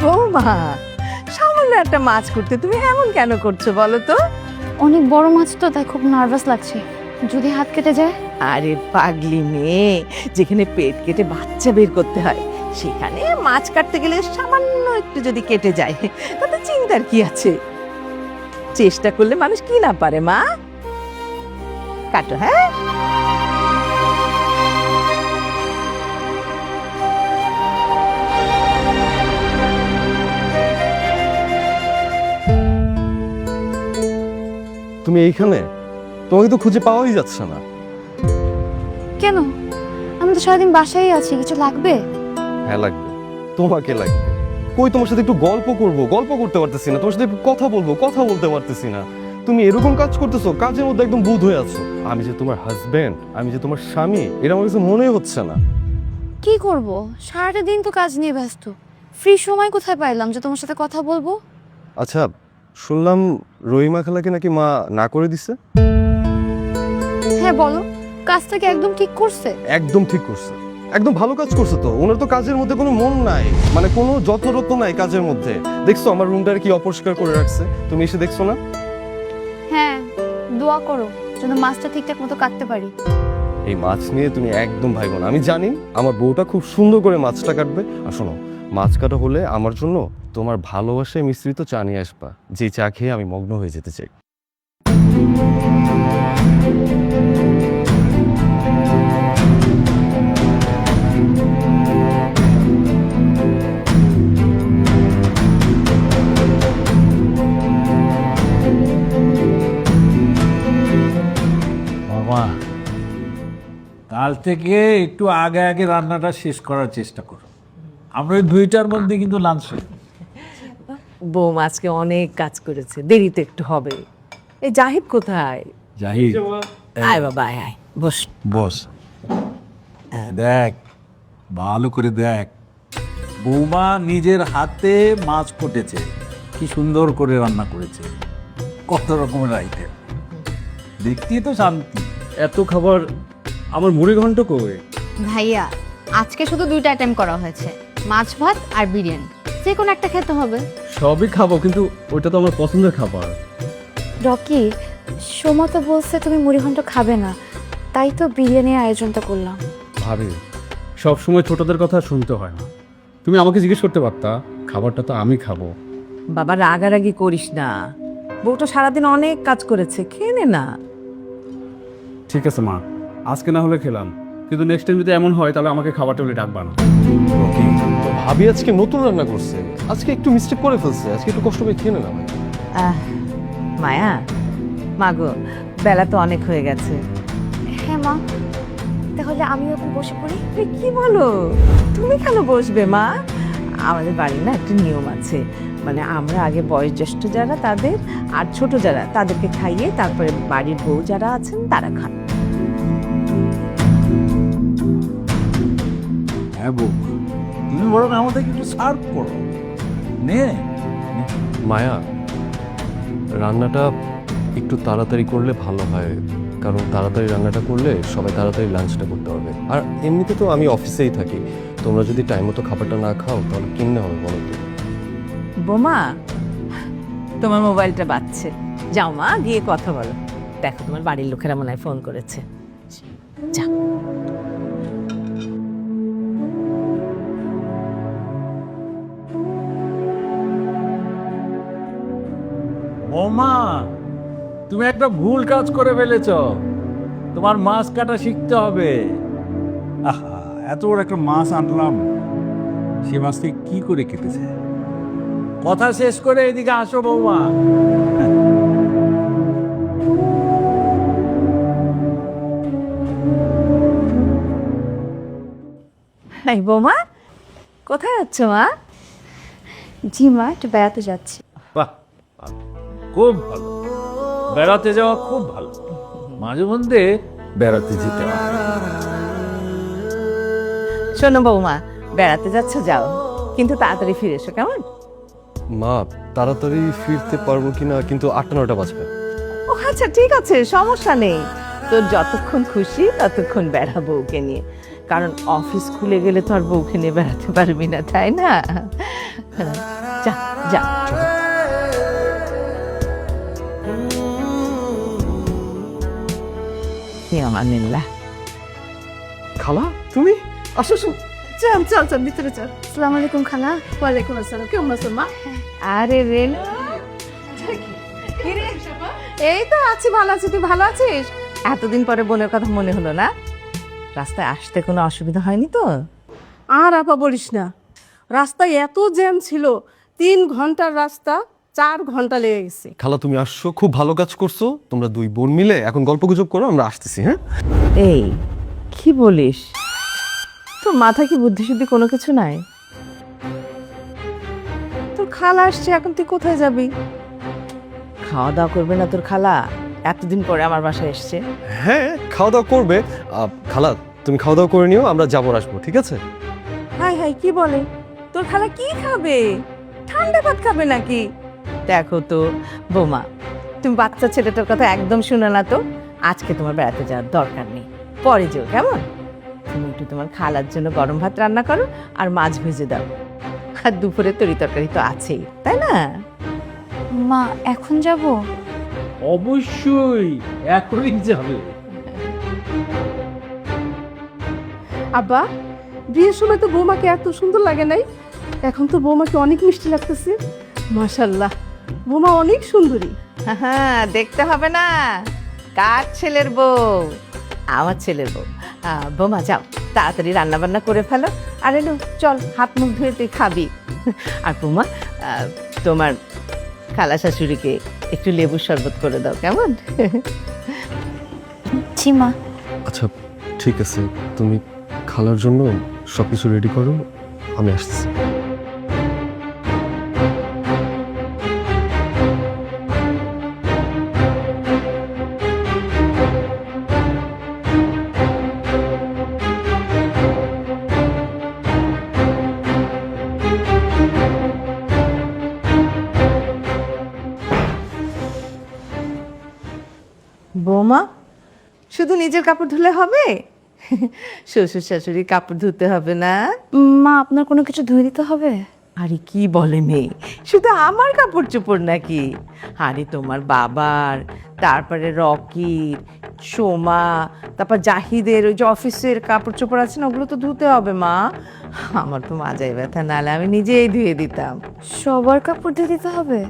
বৌমা, সামান্য একটা মাছ করতে তুমি এমন কেন করছো বলো তো? অনেক বড় মাছ তো, তাই খুব নার্ভাস লাগছে। যদি হাত কেটে যায়? আরে পাগলি মেয়ে, যেখানে পেট কেটে বাচ্চা বের করতে হয় সেখানে মাছ কাটতে গেলে সামান্য একটু যদি কেটে যায় তাতে চিন্তার কি আছে? চেষ্টা করলে মানুষ কি না পারে মা। কাটো, হ্যাঁ। তুমি এইখানে? তোমাকে তো খুঁজে পাওয়াই যাচ্ছে না। কেন? আমি তো সারাদিন বাসায় আছি, কিছু লাগবে? হ্যাঁ লাগবে, তোমাকে লাগবে। কই তোমার সাথে একটু গল্প করব, গল্প করতে পারতেছি না। তোমার সাথে একটু কথা বলবো, কথা বলতে পারতেছি না। তুমি এরকম কাজ করতেছো, কাজের মধ্যে একদম বুঁদ হয়ে আছো। আমি যে তোমার হাজবেন্ড, আমি যে তোমার স্বামী, এটা আমার কাছে মনেই হচ্ছে না। কি করব, সারাটা দিন তো কাজ নিয়ে ব্যস্ত। ফ্রি সময় কোথায় পাইলাম যে তোমার সাথে কথা বলবো? আচ্ছা, শুনলাম রহিমা খালাকে নাকি মা না করে দিছে। হ্যাঁ বলো, কাজটা কি একদম ঠিক করছে? একদম ঠিক করছে, একদম ভালো কাজ করছে। তো ওনার তো কাজের মধ্যে কোনো মন নাই, মানে কোনো যত্নরত্ন নাই কাজের মধ্যে। দেখছো আমার রুমটার কি অপরিষ্কার করে রাখছে, তুমি এসে দেখছো না? হ্যাঁ, দোয়া করো যেন মাছটা ঠিকঠাক মতো কাটতে পারি। এই মাছ নিয়ে তুমি একদম ভাইবো না। আমি জানি আমার বউটা খুব সুন্দর করে মাছটা কাটবে। আর শোনো, মাছ কাটা হলে আমার জন্য তোমার ভালোবাসায় মিশ্রিত চা নিয়ে আসবা, যে চা খেয়ে আমি মগ্ন হয়ে যেতে চাই। মামা, কাল থেকে একটু আগে আগে রান্নাটা শেষ করার চেষ্টা করো। আমরা ওই 2টার মধ্যে কিন্তু লাঞ্চ। বৌমা আজকে অনেক কাজ করেছে, দেরিতে একটু হবে। এই জাহিদ কোথায়? জাহিদ, আয় বাবা, আয় আয়, বস। বস। দেখ, ভালো করে দেখ, বৌমা নিজের হাতে মাছ কেটেছে, কি সুন্দর করে রান্না করেছে, কত রকমের আইটেম, দেখতেই তো শান্তি। এত খাবার, আমার মুড়ি ঘন্ট কই? ভাইয়া, আজকে শুধু 2টা আইটেম করা হয়েছে, মাছ ভাত আর বিরিয়ানি। যে কোনো একটা খেতে হবে। সবই খাবো, কিন্তু ওইটা তো আমার পছন্দের খাবার। রকি, সোমা তো বলছে তুমি মুড়িঘণ্ট খাবে না, তাই তো বিরিয়ানির আয়োজনটা করলাম। ভাবি, সব সময় ছোটদের কথা শুনতে হয় না। তুমি আমাকে জিজ্ঞেস করতে পারতা, খাবারটা তো আমি খাবো। বাবা রাগারাগি করিস না, বউটা সারাদিন অনেক কাজ করেছে, খেয়ে নে না। ঠিক আছে মা, আজকে না হলে খেলাম, কিন্তু নেক্সট টাইম যদি এমন হয় তাহলে আমাকে খাবার টেবিলে ডাকবা না। ওকে, তো ভাবি আজকে নতুন রান্না করছে, আজকে একটু মিস্টেক করে ফেলছে, আজকে একটু কষ্ট করে খেয়ে নে না ভাই। মায়া, মাগো, বেলা তো অনেক হয়ে গেছে। হ্যাঁ মা, তাহলে আমিও এখন বসে পড়ি। এ কি বলো, তুমি কেন বসবে মা? আমাদের বাড়ির না একটা নিয়ম আছে, মানে আমরা আগে বয়োজ্যেষ্ঠ যারা তাদের, আর ছোট যারা তাদেরকে খাইয়ে তারপরে বাড়ির বউ যারা আছেন তারা খান। হ্যাঁ বৌমা, তুমি বরং আমাদেরকে একটু সার্ভ করো। নে। মায়া, রান্নাটা একটু তাড়াতাড়ি করলে ভালো হয়, কারণ তাড়াতাড়ি রান্নাটা করলে সবাই তাড়াতাড়ি লাঞ্চটা করতে পারবে। আর এমনিতে তো আমি অফিসেই থাকি, তোমরা যদি টাইম মতো খাবারটা না খাও তাহলে কিনে হবে বলো তো। বোমা, তোমার মোবাইলটা বাজছে, যাও মা গিয়ে কথা বলো। দেখো তোমার বাড়ির লোকেরা মনে হয় ফোন করেছে, যা। বৌমা, তুমি একটা ভুল কাজ করে ফেলেছ, তোমার মাছ কাটা শিখতে হবে। আহা, এত বড় একটা মাছ আনলাম, সে মাছকে কি করে কেটেছে? কথা শেষ করে এদিকে আসো বৌমা। এই বৌমা, কোথায় যাচ্ছ মা? জি মা, একটু বেড়াতে যাচ্ছি। বাহ, ভালো, খুব ভালো, বেড়াতে যাওয়া খুব ভালো, মাঝে মধ্যে বেড়াতে যেতে হবে। শোনো বৌমা, বেড়াতে যাচ্ছ যাও, কিন্তু তাড়াতাড়ি ফিরে এসো, কেমন? মা, তাড়াতাড়ি ফিরতে পারবো কিনা, কিন্তু 8টা-9টা বাজবে। ও আচ্ছা, ঠিক আছে, সমস্যা নেই। তোর যতক্ষণ খুশি ততক্ষণ বেড়া বউকে নিয়ে, কারণ অফিস খুলে গেলে তো আর বউকে নিয়ে বেড়াতে পারবি না, তাই না? হ্যাঁ, যা যা। ইয়ামানিল্লাহ। খালা তুমি আসো আসো। চল চল চল ভিতরে চল। আসসালামু আলাইকুম খালা। ওয়ালাইকুম আসসালাম, কেমন আছো মা? আরে রেনু, এই তো আছি, ভালো আছি। তুই ভালো আছিস? এতদিন পরে বোনের কথা মনে হলো না? রাস্তায় আসতে কোনো অসুবিধা হয়নি তো? আর আপা বলিস না, রাস্তায় এত জ্যাম ছিল, 3 ঘন্টার রাস্তা 4 ঘন্টা লেগে গেছে। খালা তুমি আসছো, খুব ভালো কাজ করছো। তোমরা দুই বোন মিলে এখন গল্প গুজব করো, আমরা আসতেছি। হ্যাঁ এই কি বলিস? তোর মাথায় কি বুদ্ধি শুদ্ধি কোনো কিছু নাই? তোর খালা আসছে, এখন তুই কোথায় যাবি? খাওয়া দাওয়া করবে না তোর খালা? এতদিন পরে আমার বাসায় এসছে। হ্যাঁ খাওয়া দাওয়া করবে। খালা তুমি খাওয়া দাওয়া করে নিও, আমরা যাবো আসবো, ঠিক আছে? হাই হাই, কি বলে? তোর খালা কি খাবে? ঠান্ডা ভাত খাবে নাকি? দেখো তো বৌমা, তুমি বাচ্চা ছেলেটার কথা একদম শুনে না তো। আজকে তোমার বেড়াতে যাওয়ার দরকার নেই, পরে যেও, কেমন? তুমি একটু তোমার খালার জন্য গরম ভাত রান্না করো আর মাছ ভেজে দাও। আর দুপুরে তরি তরকারি তো আছেই, তাই না? মা এখন যাব? অবশ্যই এখনই যাবে। আব্বা, বিয়ের সময় তো বৌমাকে এত সুন্দর লাগে নাই, এখন তো বৌমাকে অনেক মিষ্টি লাগতেছে। মাশাল্লাহ, বৌমা অনেক সুন্দরী। হ্যাঁ, দেখতে হবে না কার ছেলের বউ? আমার ছেলের বউ। বৌমা যাও, তাড়াতাড়ি রান্না বান্না করে ফেলো। আর এলো চল, হাত মুখ ধুয়ে তুই খাবি। আর বৌমা, তোমার খালা শাশুড়িকে একটু লেবুর শরবত করে দাও, কেমন? জি মা। আচ্ছা ঠিক আছে, তুমি খালার জন্য সব কিছু রেডি করো, আমি আসছি। বৌমা, শুধু নিজের কাপড় ধুলে হবে? শ্বশুর শাশুড়ি কাপড় ধুতে হবে না? মা আপনার কোনো কিছু ধুয়ে দিতে হবে? আরে কি বলে মেয়ে, শুধু আমার কাপড় চোপড় নাকি? আরে তোমার বাবার, তারপরে রকির, সোমা, তারপর জাহিদের ওই যে অফিসের কাপড় চোপড় আছে না, ওগুলো তো ধুতে হবে মা। আমার তো মাজায় ব্যথা, নাহলে আমি নিজেই ধুয়ে দিতাম। সবার কাপড় ধুয়ে দিতে হবে?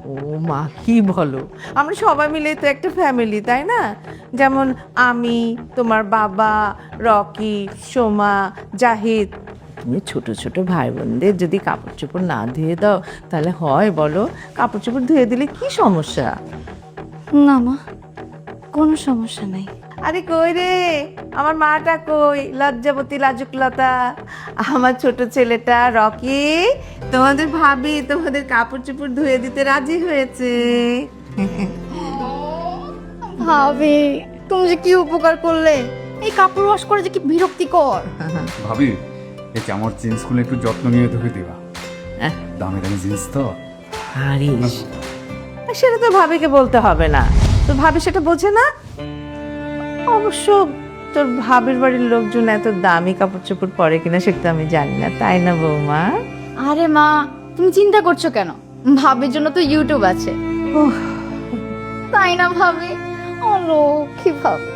ও মা, কি বলো? আমরা সবাই মিলে তো একটা ফ্যামিলি, তাই না? যেমন আমি, তোমার বাবা, রকি, সোমা, জাহিদ। তুমি ছোট ছোট ভাই বোনদের যদি কাপড় চোপড় না ধুয়ে দাও তাহলে হয় বলো? কাপড় চোপড় ধুয়ে দিলে কি সমস্যা? না মা, কোনো সমস্যা নাই। আরে কই রে আমার মাটা, কই লজ্জাবতী লাজুকলতা? আমার ছোট ছেলেটা রকি, তোমাদের ভাবি তোমাদের কাপড় চোপড় ধুয়ে দিতে রাজি হয়েছে। ভাবি, তুমি যে কি উপকার করলে! এই কাপড় ওয়াশ করে যে কি বিরক্তিকর। ভাবি, এই যে আমার জিন্সগুলো একটু যত্ন নিয়ে ধুয়ে দিবা। হ্যাঁ। দামি দামি জিন্স তো। হারিস, সেটা তো ভাবিকে বলতে হবে না, তো ভাবি সেটা বোঝে না। অবশ্য তোর ভাবির বাড়ির লোকজন এত দামি কাপড় চোপড় পরে কিনা সেটা আমি জানি না, তাই না বৌমা? আরে মা, তুমি চিন্তা করছো কেন? ভাবির জন্য তো ইউটিউব আছে। ওহ, তাই না ভাবি? ও লক্ষ্মী ভাবি।